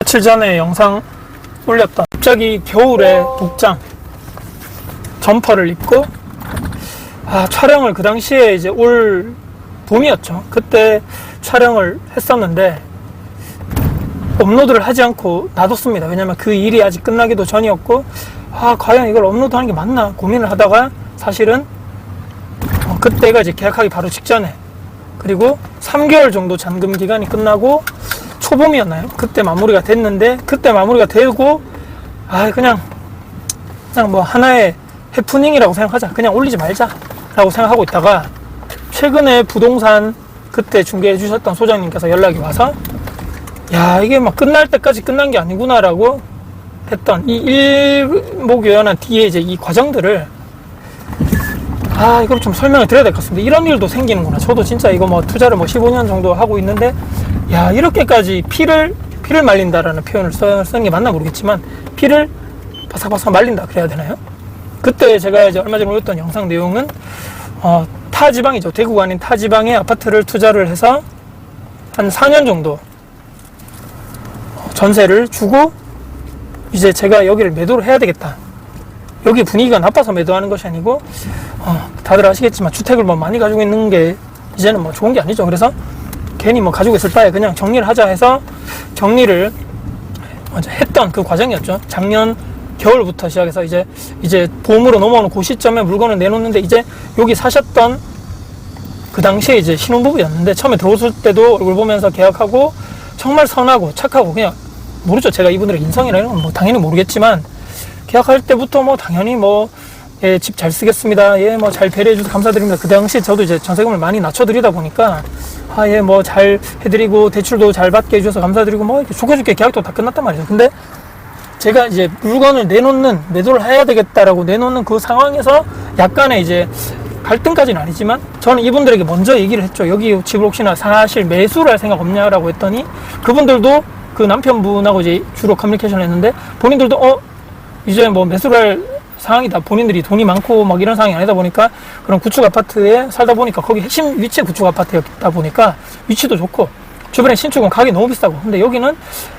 며칠 전에 영상 올렸던 갑자기 겨울에 복장 점퍼를 입고 촬영을 그 당시에 이제 올 봄이었죠. 그때 촬영을 했었는데 업로드를 하지 않고 놔뒀습니다. 왜냐면 그 일이 아직 끝나기도 전이었고 과연 이걸 업로드하는 게 맞나 고민을 하다가 사실은 그때가 이제 계약하기 바로 직전에 그리고 3개월 정도 잔금 기간이 끝나고 초봄이었나요? 그때 마무리가 됐는데 그때 마무리가 되고 그냥 뭐 하나의 해프닝이라고 생각하자. 그냥 올리지 말자 라고 생각하고 있다가 최근에 부동산 그때 중개해 주셨던 소장님께서 연락이 와서 이게 막 끝날 때까지 끝난 게 아니구나 라고 했던 이 일목요연한 뒤에 이제 이 과정들을 이걸 좀 설명을 드려야 될 것 같습니다. 이런 일도 생기는구나. 저도 진짜 이거 뭐 투자를 15년 정도 하고 있는데 이렇게까지 피를 말린다라는 표현을 쓰는 게 맞나 모르겠지만 피를 바삭바삭 말린다 그래야 되나요? 그때 제가 이제 얼마 전에 올렸던 영상 내용은 타 지방이죠. 대구가 아닌 타 지방에 아파트를 투자를 해서 한 4년 정도 전세를 주고 이제 제가 여기를 매도를 해야 되겠다. 여기 분위기가 나빠서 매도하는 것이 아니고 다들 아시겠지만 주택을 뭐 많이 가지고 있는 게 이제는 뭐 좋은 게 아니죠. 그래서 괜히 뭐 가지고 있을 바에 그냥 정리를 하자 해서 정리를 했던 그 과정이었죠. 작년 겨울부터 시작해서 이제 봄으로 넘어오는 그 시점에 물건을 내놓는데 이제 여기 사셨던 그 당시에 이제 신혼부부였는데 처음에 들어오실 때도 얼굴 보면서 계약하고 정말 선하고 착하고 그냥 모르죠. 제가 이분들의 인성이나 이런 건 뭐 당연히 모르겠지만 계약할 때부터 뭐 당연히 집 잘 쓰겠습니다. 뭐 잘 배려해 주셔서 감사드립니다. 그 당시에 저도 이제 전세금을 많이 낮춰드리다 보니까 뭐 잘 해드리고 대출도 잘 받게 해주셔서 감사드리고 뭐 이렇게 좋게 계약도 다 끝났단 말이죠. 근데 제가 이제 물건을 매도를 해야 되겠다라고 내놓는 그 상황에서 약간의 이제 갈등까지는 아니지만 저는 이분들에게 먼저 얘기를 했죠. 여기 집을 혹시나 사실 매수를 할 생각 없냐라고 했더니 그분들도 그 남편분하고 이제 주로 커뮤니케이션을 했는데 본인들도 이제 뭐 매수를 할 상황이다. 본인들이 돈이 많고 막 이런 상황이 아니다 보니까 그런 구축 아파트에 살다 보니까 거기 핵심 위치의 구축 아파트였다 보니까 위치도 좋고 주변에 신축은 가격이 너무 비싸고 근데 여기는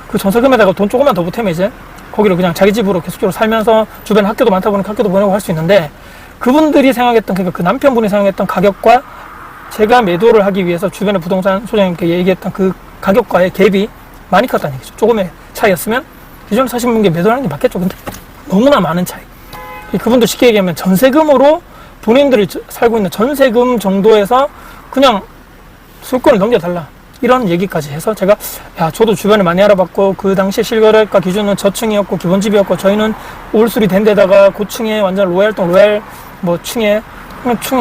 그 전세금에다가 돈 조금만 더 보태면 이제 거기를 그냥 자기 집으로 계속적으로 살면서 주변에 학교도 많다 보니까 학교도 보내고 할 수 있는데 그분들이 생각했던 그러니까 그 남편분이 생각했던 가격과 제가 매도를 하기 위해서 주변에 부동산 소장님께 얘기했던 그 가격과의 갭이 많이 컸다는 얘기죠. 조금의 차이였으면 기존에 사신 분께 매도를 하는 게 맞겠죠. 근데 너무나 많은 차이. 그분들 쉽게 얘기하면 전세금으로 본인들이 살고 있는 전세금 정도에서 그냥 소유권을 넘겨달라. 이런 얘기까지 해서 제가 저도 주변에 많이 알아봤고 그 당시 실거래가 기준은 저층이었고 기본집이었고 저희는 올수리 된 데다가 고층에 완전 로얄동 로얄 층에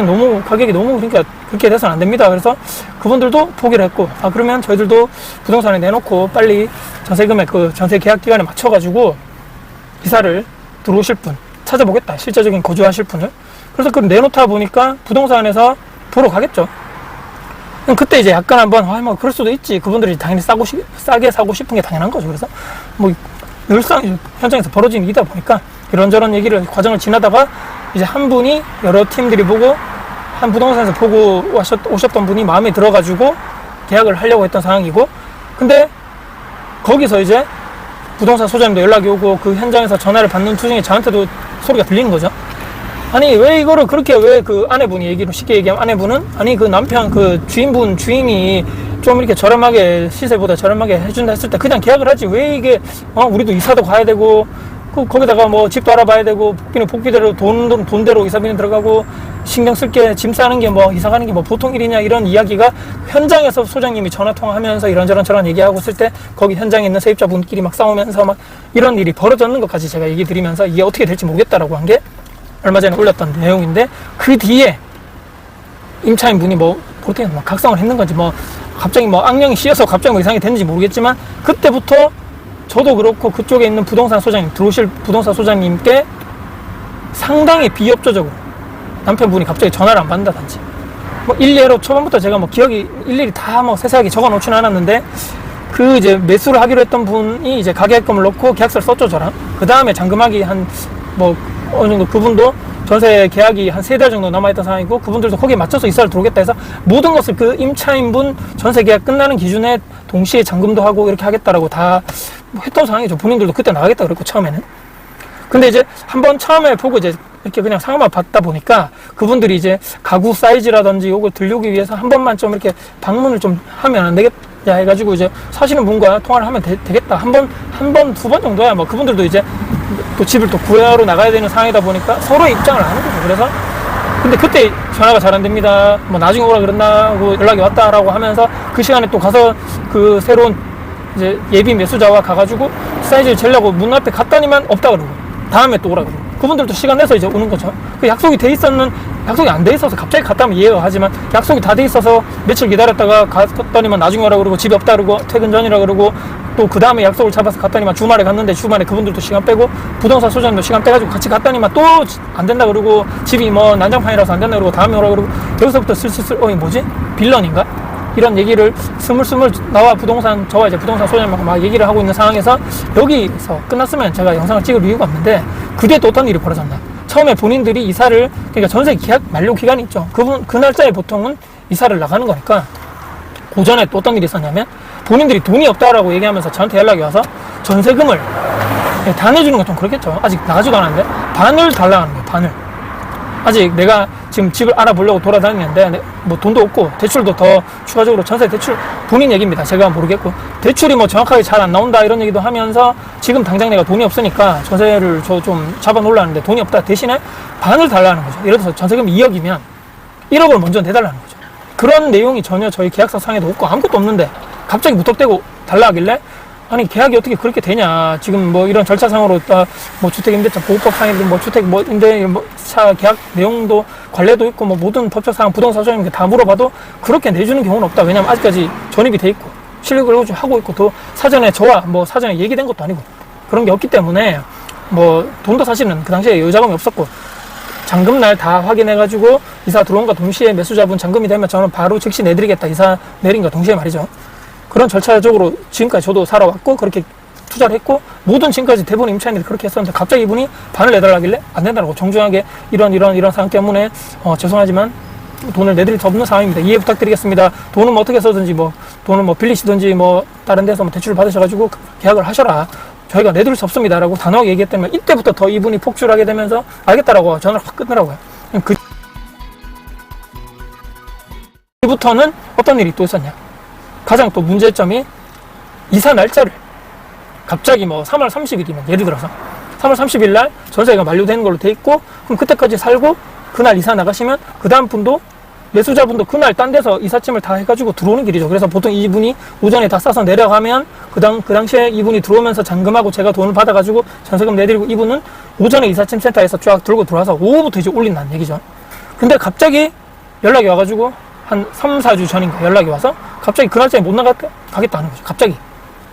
너무 가격이 너무 그러니까 그렇게 돼서는 안 됩니다. 그래서 그분들도 포기를 했고 그러면 저희들도 부동산에 내놓고 빨리 전세금의 그 전세 계약 기간에 맞춰가지고 이사를 들어오실 분 찾아보겠다. 실제적인 거주하실 분을. 그래서 그걸 내놓다 보니까 부동산에서 보러 가겠죠. 그때 이제 약간 한번 뭐 그럴 수도 있지. 그분들이 당연히 싸게 사고 싶은 게 당연한 거죠. 그래서 뭐 늘상 현장에서 벌어지는 일이다 보니까 이런저런 얘기를 과정을 지나다가 이제 한 분이 여러 팀들이 보고 한 부동산에서 보고 오셨던 분이 마음에 들어가지고 계약을 하려고 했던 상황이고 근데 거기서 이제 부동산 소장님도 연락이 오고 그 현장에서 전화를 받는 중에 저한테도 소리가 들리는 거죠. 아니 왜 이거를 그렇게 왜 그 아내분이 얘기로 쉽게 얘기하면 아내분은 그 남편 그 주인이 좀 이렇게 저렴하게 시세보다 저렴하게 해준다 했을 때 그냥 계약을 하지 왜 이게 우리도 이사도 가야 되고 거기다가 뭐 집도 알아봐야 되고 복비는 복비대로 돈대로 이사비는 들어가고 신경 쓸 게 짐 싸는 게 뭐 이사 가는 게 뭐 보통 일이냐 이런 이야기가 현장에서 소장님이 전화 통화하면서 이런저런 저런 얘기하고 있을 때 거기 현장에 있는 세입자분끼리 막 싸우면서 막 이런 일이 벌어졌는 것까지 제가 얘기 드리면서 이게 어떻게 될지 모르겠다라고 한 게 얼마 전에 올렸던 내용인데 그 뒤에 임차인 분이 그렇게 각성을 했는 건지 갑자기 악령이 씌어서 갑자기 이상하게 됐는지 모르겠지만 그때부터 저도 그렇고 그쪽에 있는 부동산 소장님 들어오실 부동산 소장님께 상당히 비협조적으로 남편분이 갑자기 전화를 안 받는다든지 일례로 초반부터 제가 기억이 일일이 다 세세하게 적어 놓지는 않았는데 그 이제 매수를 하기로 했던 분이 이제 가계약금을 넣고 계약서를 썼죠 저랑. 그 다음에 잔금하기 어느 정도 그분도 전세 계약이 한 3달 정도 남아있던 상황이고 그분들도 거기에 맞춰서 이사를 들어오겠다 해서 모든 것을 그 임차인분 전세 계약 끝나는 기준에 동시에 잔금도 하고 이렇게 하겠다라고 다 뭐 했던 상황이죠. 본인들도 그때 나가겠다 그랬고, 처음에는. 근데 이제 한번 처음에 보고 이제 이렇게 그냥 상황만 봤다 보니까 그분들이 이제 가구 사이즈라든지 요걸 들려오기 위해서 한 번만 좀 이렇게 방문을 좀 하면 안 되겠냐 해가지고 이제 사시는 분과 통화를 하면 되겠다. 한 번, 두 번 정도야. 뭐 그분들도 이제 또 집을 또 구하러 나가야 되는 상황이다 보니까 서로의 입장을 아는 거죠. 그래서 근데 그때 전화가 잘 안 됩니다. 뭐 나중에 오라 그랬나 하고 연락이 왔다라고 하면서 그 시간에 또 가서 그 새로운 이제 예비 매수자와 가가지고 사이즈를 재려고 문 앞에 갔더니만 없다 그러고 다음에 또 오라 그러고 그분들도 시간 내서 이제 오는 거죠. 그 약속이 안 돼 있어서 갑자기 갔다면 이해가 하지만 약속이 다 돼 있어서 며칠 기다렸다가 갔더니만 나중에 오라 그러고 집이 없다 그러고 퇴근 전이라 그러고 또 그 다음에 약속을 잡아서 갔더니만 주말에 갔는데 주말에 그분들도 시간 빼고 부동산 소장님도 시간 빼가지고 같이 갔더니만 또 안 된다 그러고 집이 뭐 난장판이라서 안 된다 그러고 다음에 오라 그러고 여기서부터 슬슬 뭐지? 빌런인가? 이런 얘기를 스물스물 저와 이제 부동산 소장님하고 막 얘기를 하고 있는 상황에서 여기서 끝났으면 제가 영상을 찍을 이유가 없는데 그 뒤에 또 어떤 일이 벌어졌나. 처음에 본인들이 이사를, 그러니까 전세 계약 만료 기간이 있죠. 그 날짜에 보통은 이사를 나가는 거니까 그 전에 또 어떤 일이 있었냐면 본인들이 돈이 없다라고 얘기하면서 저한테 연락이 와서 전세금을 다 내주는 건 좀 그렇겠죠. 아직 나가지도 않았는데 반을 달라는 거예요. 반을. 아직 내가 지금 집을 알아보려고 돌아다니는데 뭐 돈도 없고 대출도 더 추가적으로 전세 대출 본인 얘기입니다. 제가 모르겠고 대출이 뭐 정확하게 잘 안 나온다 이런 얘기도 하면서 지금 당장 내가 돈이 없으니까 전세를 저 좀 잡아 놓으려는데 돈이 없다 대신에 반을 달라는 거죠. 예를 들어서 전세금 2억이면 1억을 먼저 내달라는 거죠. 그런 내용이 전혀 저희 계약서 상에도 없고 아무것도 없는데 갑자기 무턱대고 달라 하길래 아니 계약이 어떻게 그렇게 되냐. 지금 뭐 이런 절차상으로 뭐 주택임대차 보호법상이든 뭐 주택 뭐 임대 뭐 차 계약 내용도 관례도 있고 뭐 모든 법적사항 부동산 소장님께 다 물어봐도 그렇게 내주는 경우는 없다. 왜냐면 아직까지 전입이 돼 있고 실력을 하고 있고 또 사전에 저와 뭐 사전에 얘기된 것도 아니고 그런 게 없기 때문에 뭐 돈도 사실은 그 당시에 여유자금이 없었고 잔금날 다 확인해가지고 이사 들어온과 동시에 매수자분 잔금이 되면 저는 바로 즉시 내드리겠다. 이사 내린과 동시에 말이죠. 그런 절차적으로 지금까지 저도 살아왔고 그렇게 투자를 했고 모든 지금까지 대부분 임차인들이 그렇게 했었는데 갑자기 이분이 반을 내달라길래 안 된다고 정중하게 이런 상황 때문에 죄송하지만 돈을 내드릴 수 없는 상황입니다. 이해 부탁드리겠습니다. 돈은 뭐 어떻게 써든지 뭐 돈을 뭐 빌리시든지 뭐 다른 데서 뭐 대출을 받으셔가지고 계약을 하셔라. 저희가 내드릴 수 없습니다. 라고 단호하게 얘기했다면 이때부터 더 이분이 폭주를 하게 되면서 알겠다라고 전화를 확 끊으라고요. 그부터는 어떤 일이 또 있었냐. 가장 또 문제점이 이사 날짜를 갑자기 뭐 3월 30일이면 예를 들어서 3월 30일 날 전세가 만료되는 걸로 돼 있고 그럼 그때까지 살고 그날 이사 나가시면 그 다음 분도 매수자분도 그날 딴 데서 이삿짐을 다 해가지고 들어오는 길이죠. 그래서 보통 이분이 오전에 다 싸서 내려가면 그 당시에 이분이 들어오면서 잔금하고 제가 돈을 받아가지고 전세금 내드리고 이분은 오전에 이삿짐 센터에서 쫙 들고 들어와서 오후부터 이제 올린다는 얘기죠. 근데 갑자기 연락이 와가지고 한 3, 4주 전인가 연락이 와서 갑자기 그 날짜에 못 나가겠다는 거죠. 갑자기.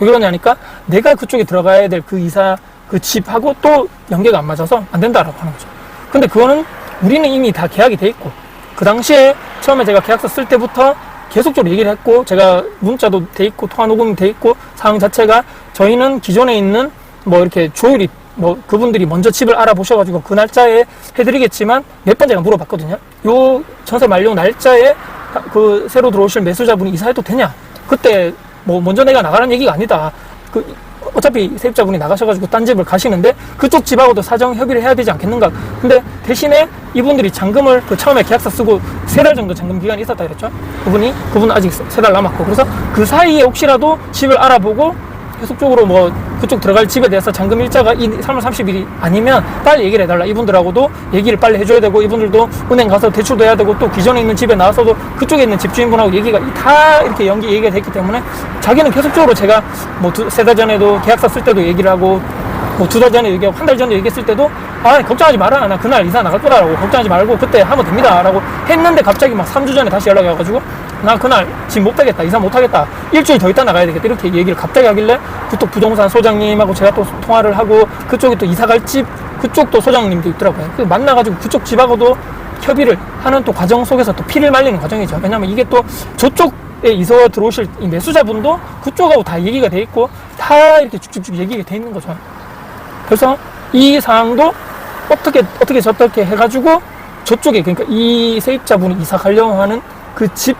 왜 그러냐니까 내가 그쪽에 들어가야 될 그 이사 그 집하고 또 연계가 안 맞아서 안 된다라고 하는 거죠. 근데 그거는 우리는 이미 다 계약이 돼 있고 그 당시에 처음에 제가 계약서 쓸 때부터 계속적으로 얘기를 했고 제가 문자도 돼 있고 통화 녹음이 돼 있고 상황 자체가 저희는 기존에 있는 뭐 이렇게 조율이 뭐 그분들이 먼저 집을 알아보셔가지고 그 날짜에 해드리겠지만 몇 번 제가 물어봤거든요. 요 전세 만료 날짜에 그 새로 들어오실 매수자분이 이사해도 되냐? 그때 뭐 먼저 내가 나가는 얘기가 아니다. 어차피 세입자분이 나가셔가지고 딴 집을 가시는데 그쪽 집하고도 사정 협의를 해야 되지 않겠는가. 근데 대신에 이분들이 잔금을 그 처음에 계약서 쓰고 3달 정도 잔금 기간이 있었다 그랬죠. 그분 아직 3달 남았고 그래서 그 사이에 혹시라도 집을 알아보고 계속적으로 뭐 그쪽 들어갈 집에 대해서 잔금 일자가 3월 30일이 아니면 빨리 얘기를 해달라. 이분들하고도 얘기를 빨리 해줘야 되고 이분들도 은행 가서 대출도 해야 되고 또 기존에 있는 집에 나와서도 그쪽에 있는 집주인분하고 얘기가 다 이렇게 얘기가 됐기 때문에 자기는 계속적으로 제가 뭐 3달 전에도 계약서 쓸 때도 얘기를 하고 뭐 2달 전에 얘기하고 1달 전에 얘기했을 때도 걱정하지 마라. 나 그날 이사 나갈 거다라고 걱정하지 말고 그때 하면 됩니다. 라고 했는데 갑자기 막 3주 전에 다시 연락이 와가지고 나 그날 지금 못 되겠다. 이사 못 하겠다. 일주일 더 있다 나가야 되겠다. 이렇게 얘기를 갑자기 하길래 그쪽 부동산 소장님하고 제가 또 통화를 하고 그쪽에 또 이사 갈 집 그쪽도 소장님도 있더라고요. 만나가지고 그쪽 집하고도 협의를 하는 또 과정 속에서 또 피를 말리는 과정이죠. 왜냐면 이게 또 저쪽에 이사 들어오실 이 매수자분도 그쪽하고 다 얘기가 돼 있고 다 이렇게 쭉쭉쭉 얘기가 돼 있는 거죠. 그래서 이 상황도 어떻게 해가지고 저쪽에 그러니까 이 세입자분이 이사 가려고 하는 그 집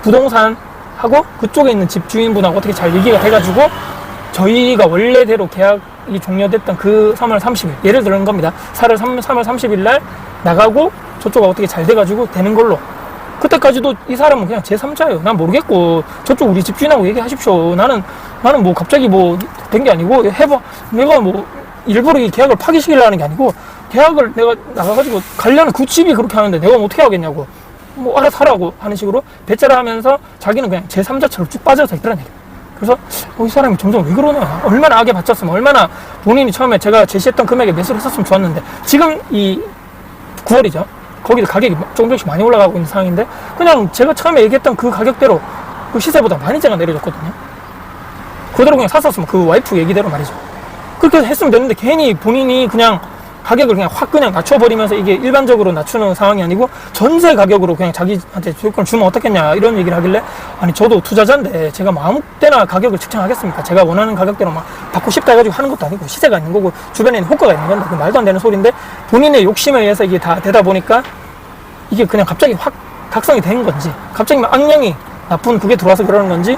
부동산하고 그쪽에 있는 집주인분하고 어떻게 잘 얘기가 돼가지고 저희가 원래대로 계약이 종료됐던 그 3월 30일, 예를 들은 겁니다. 3월 30일 날 나가고 저쪽 어떻게 잘 돼가지고 되는 걸로. 그때까지도 이 사람은 그냥 제3자예요. 난 모르겠고 저쪽 우리 집주인하고 얘기하십시오. 나는 뭐 갑자기 뭐 된 게 아니고 내가 뭐 일부러 이 계약을 파기시키려는 게 아니고 계약을 내가 나가가지고 가려는 그 집이 그렇게 하는데 내가 뭐 어떻게 하겠냐고. 뭐 알아서 하라고 하는 식으로 배째라 하면서 자기는 그냥 제3자처럼 쭉 빠져서 있더란 얘기예요. 그래서 이 사람이 점점 왜 그러냐. 얼마나 악에 바쳤으면, 얼마나 본인이 처음에 제가 제시했던 금액에 매수를 했었으면 좋았는데, 지금 이 9월이죠. 거기도 가격이 조금씩 많이 올라가고 있는 상황인데 그냥 제가 처음에 얘기했던 그 가격대로 그 시세보다 많이 제가 내려줬거든요. 그대로 그냥 샀었으면 그 와이프 얘기대로 말이죠. 그렇게 했으면 됐는데 괜히 본인이 그냥 가격을 그냥 확 그냥 낮춰버리면서 이게 일반적으로 낮추는 상황이 아니고 전세 가격으로 그냥 자기한테 조건을 주면 어떻겠냐 이런 얘기를 하길래, 아니 저도 투자자인데 제가 뭐 아무 때나 가격을 측정하겠습니까? 제가 원하는 가격대로 막 받고 싶다 해가지고 하는 것도 아니고 시세가 있는 거고 주변에 효과가 있는 건데 그 말도 안 되는 소리인데, 본인의 욕심에 의해서 이게 다 되다 보니까 이게 그냥 갑자기 확 각성이 된 건지, 갑자기 막 악령이 나쁜 그게 들어와서 그러는 건지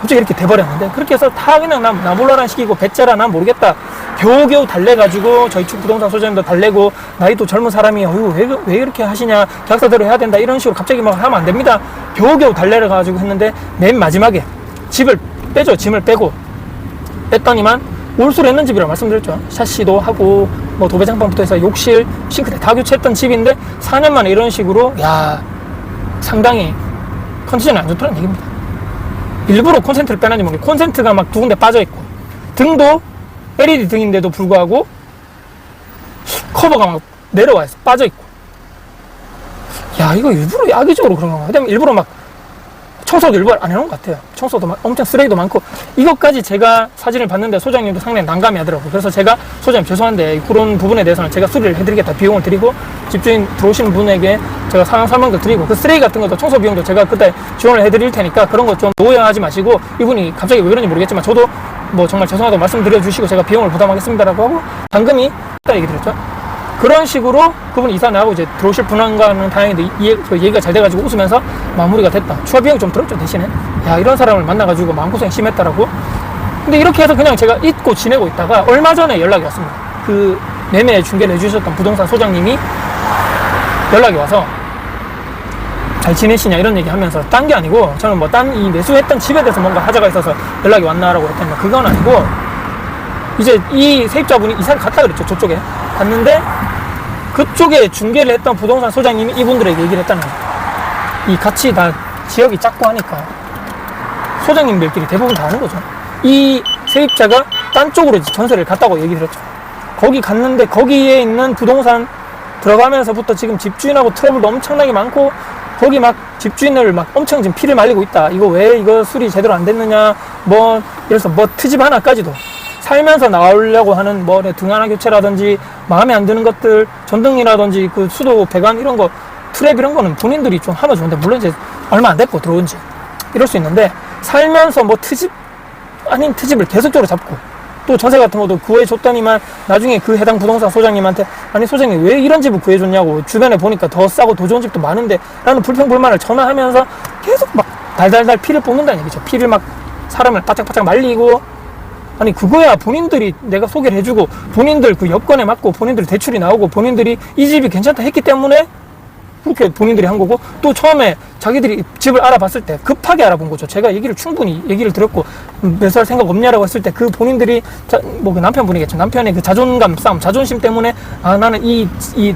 갑자기 이렇게 돼버렸는데, 그렇게 해서 다 그냥 나 몰라라는 식이고 배째라 난 모르겠다 겨우겨우 달래가지고 저희 축 부동산 소장님도 달래고 나이도 젊은 사람이 왜 이렇게 하시냐, 계약서대로 해야 된다 이런 식으로 갑자기 막 하면 안 됩니다 겨우겨우 달래가지고 했는데, 맨 마지막에 집을 빼죠. 짐을 빼고 뺐더니만 올수로 했는 집이라고 말씀드렸죠. 샤시도 하고 뭐 도배장판부터 해서 욕실 싱크대 다 교체했던 집인데 4년 만에 이런 식으로, 야 상당히 컨디션이 안 좋다는 얘기입니다. 일부러 콘센트를 빼는지 모르겠고 콘센트가 막 두 군데 빠져있고 등도 LED 등인데도 불구하고 커버가 막 내려와 있어. 빠져있고. 야 이거 일부러 악의적으로 그런 건가? 그다음에 일부러 막 청소도 일부러 안 해놓은 것 같아요. 청소도 엄청 쓰레기도 많고. 이것까지 제가 사진을 봤는데 소장님도 상당히 난감해 하더라고요. 그래서 제가 소장님 죄송한데 그런 부분에 대해서는 제가 수리를 해드리겠다, 비용을 드리고 집주인 들어오시는 분에게 제가 상황 설명도 드리고 그 쓰레기 같은 것도 청소 비용도 제가 그때 지원을 해드릴 테니까 그런 거 좀 오해하지 마시고, 이분이 갑자기 왜 그런지 모르겠지만 저도 뭐 정말 죄송하다고 말씀드려 주시고 제가 비용을 부담하겠습니다라고 하고 당금이 딱 얘기 드렸죠. 그런 식으로 그분 이사 나가고 이제 들어오실 분과는 다행인데 얘기가 잘 돼가지고 웃으면서 마무리가 됐다. 추가 비용이 좀 들었죠. 대신에 야 이런 사람을 만나가지고 마음고생 심했다라고. 근데 이렇게 해서 그냥 제가 잊고 지내고 있다가 얼마 전에 연락이 왔습니다. 그 매매 중개를 해주셨던 부동산 소장님이 연락이 와서 잘 지내시냐 이런 얘기 하면서, 딴 게 아니고 저는 뭐 딴 이 매수했던 집에 대해서 뭔가 하자가 있어서 연락이 왔나라고 했더니 그건 아니고 이제 이 세입자분이 이사를 갔다 그랬죠. 저쪽에 갔는데 그쪽에 중개를 했던 부동산 소장님이 이분들에게 얘기를 했다는 거죠. 이 같이 다 지역이 작고 하니까 소장님들끼리 대부분 다 아는 거죠. 이 세입자가 딴 쪽으로 전세를 갔다고 얘기를 했죠. 거기 갔는데 거기에 있는 부동산 들어가면서부터 지금 집주인하고 트러블도 엄청나게 많고 거기 막 집주인을 막 엄청 지금 피를 말리고 있다. 이거 왜 이거 수리 제대로 안 됐느냐. 뭐 이래서 뭐 트집 하나까지도 살면서 나오려고 하는 뭐 등 하나 교체라든지 마음에 안 드는 것들, 전등이라든지 그 수도 배관 이런 거 트랩 이런 거는 본인들이 좀 하면 좋은데, 물론 이제 얼마 안 됐고 들어온 지 이럴 수 있는데, 살면서 뭐 트집 아닌 트집을 계속적으로 잡고 또 전세 같은 것도 구해줬더니만 나중에 그 해당 부동산 소장님한테 아니 소장님 왜 이런 집을 구해줬냐고, 주변에 보니까 더 싸고 더 좋은 집도 많은데 라는 불평불만을 전화하면서 계속 막 달달달 피를 뽑는다는 얘기죠. 피를 막 사람을 바짝바짝 말리고, 아니 그거야 본인들이 내가 소개를 해주고 본인들 그 여건에 맞고 본인들 대출이 나오고 본인들이 이 집이 괜찮다 했기 때문에 그렇게 본인들이 한 거고, 또 처음에 자기들이 집을 알아봤을 때 급하게 알아본 거죠. 제가 충분히 얘기를 드렸고 매수할 생각 없냐라고 했을 때 그 본인들이 뭐 그 남편분이겠죠. 남편의 그 자존감 싸움, 자존심 때문에 아 나는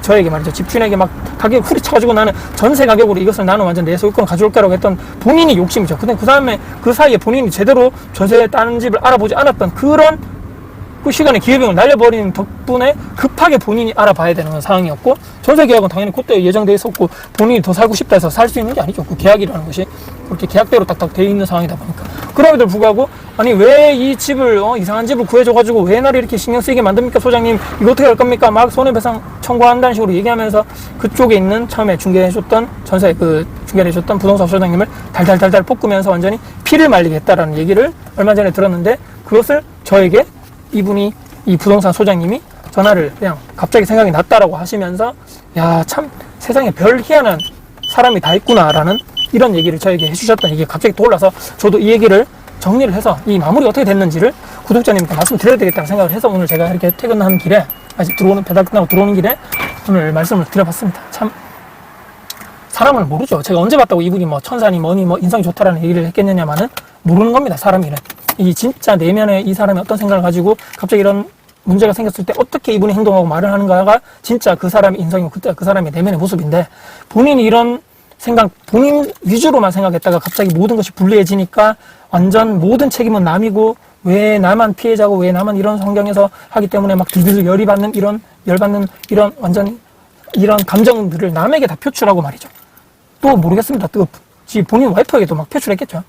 저에게 말이죠. 집주인에게 막 가격 후리쳐가지고 나는 전세 가격으로 이것을 나는 완전 내 소유권 가져올 거라고 했던 본인이 욕심이죠. 근데 그 사이에 본인이 제대로 전세 다른 집을 알아보지 않았던 그런 그 시간에 기회비용을 날려버리는 덕분에 급하게 본인이 알아봐야 되는 상황이었고, 전세 계약은 당연히 그때 예정되어 있었고 본인이 더 살고 싶다 해서 살 수 있는 게 아니죠. 그 계약이라는 것이 그렇게 계약대로 딱딱 되어 있는 상황이다 보니까. 그럼에도 불구하고 아니 왜 이 집을 이상한 집을 구해줘가지고 왜 나를 이렇게 신경 쓰이게 만듭니까 소장님, 이거 어떻게 할 겁니까, 막 손해배상 청구한다는 식으로 얘기하면서 그쪽에 있는 처음에 중개해줬던 전세 그 중개를 해줬던 부동산 소장님을 달달달달 볶으면서 완전히 피를 말리게 했다라는 얘기를 얼마 전에 들었는데, 그것을 저에게 이분이 이 부동산 소장님이 전화를 그냥 갑자기 생각이 났다라고 하시면서 야 참 세상에 별 희한한 사람이 다 있구나라는 이런 얘기를 저에게 해주셨던, 이게 갑자기 떠올라서 저도 이 얘기를 정리를 해서 이 마무리가 어떻게 됐는지를 구독자님께 말씀드려야 되겠다는 생각을 해서 오늘 제가 이렇게 퇴근하는 길에, 아직 배달 끝나고 들어오는 길에 오늘 말씀을 드려봤습니다. 참 사람을 모르죠. 제가 언제 봤다고 이분이 뭐 천사니 뭐니 뭐 인성이 좋다라는 얘기를 했겠느냐마는 모르는 겁니다. 사람이는. 이 진짜 내면에 이 사람이 어떤 생각을 가지고 갑자기 이런 문제가 생겼을 때 어떻게 이분이 행동하고 말을 하는가가 진짜 그 사람의 인성이고 그때 그 사람의 내면의 모습인데, 본인이 이런 생각, 본인 위주로만 생각했다가 갑자기 모든 것이 불리해지니까 완전 모든 책임은 남이고 왜 나만 피해자고 왜 나만 이런 환경에서 하기 때문에 막 들들 열받는 이런 완전 이런 감정들을 남에게 다 표출하고 말이죠. 또 모르겠습니다. 또 본인 와이프에게도 막 표출했겠죠.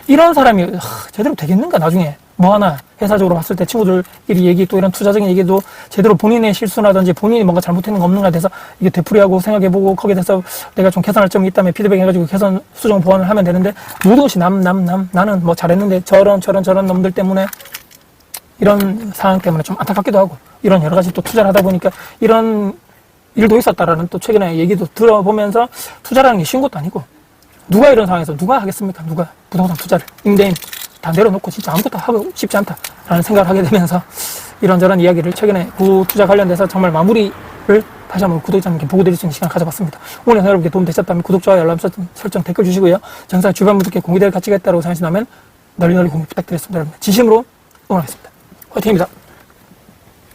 이런 사람이 제대로 되겠는가 나중에 뭐 하나 회사적으로 봤을 때 친구들끼리 얘기, 또 이런 투자적인 얘기도 제대로 본인의 실수라든지 본인이 뭔가 잘못했는 거 없는가에 대해서 이게 되풀이하고 생각해보고 거기에 대해서 내가 좀 개선할 점이 있다면 피드백 해가지고 개선 수정 보완을 하면 되는데, 모든 것이 나는 뭐 잘했는데 저런 놈들 때문에, 이런 상황 때문에 좀 안타깝기도 하고, 이런 여러 가지 또 투자를 하다 보니까 이런 일도 있었다라는 또 최근에 얘기도 들어보면서, 투자라는 게 쉬운 것도 아니고 누가 이런 상황에서 누가 하겠습니까? 누가 부동산 투자를 임대인 다 내려놓고 진짜 아무것도 하고 싶지 않다라는 생각을 하게 되면서 이런저런 이야기를 최근에 투자 관련돼서 정말 마무리를 다시 한번 구독자님께 보고 드릴 수 있는 시간을 가져봤습니다. 오늘 영상 여러분께 도움 되셨다면 구독, 좋아요, 알람 설정, 댓글 주시고요. 정상 주변 분들께 공유될 가치가 있다고 생각하신다면 널리 공유 부탁드리겠습니다. 여러분 진심으로 응원하겠습니다. 화이팅입니다.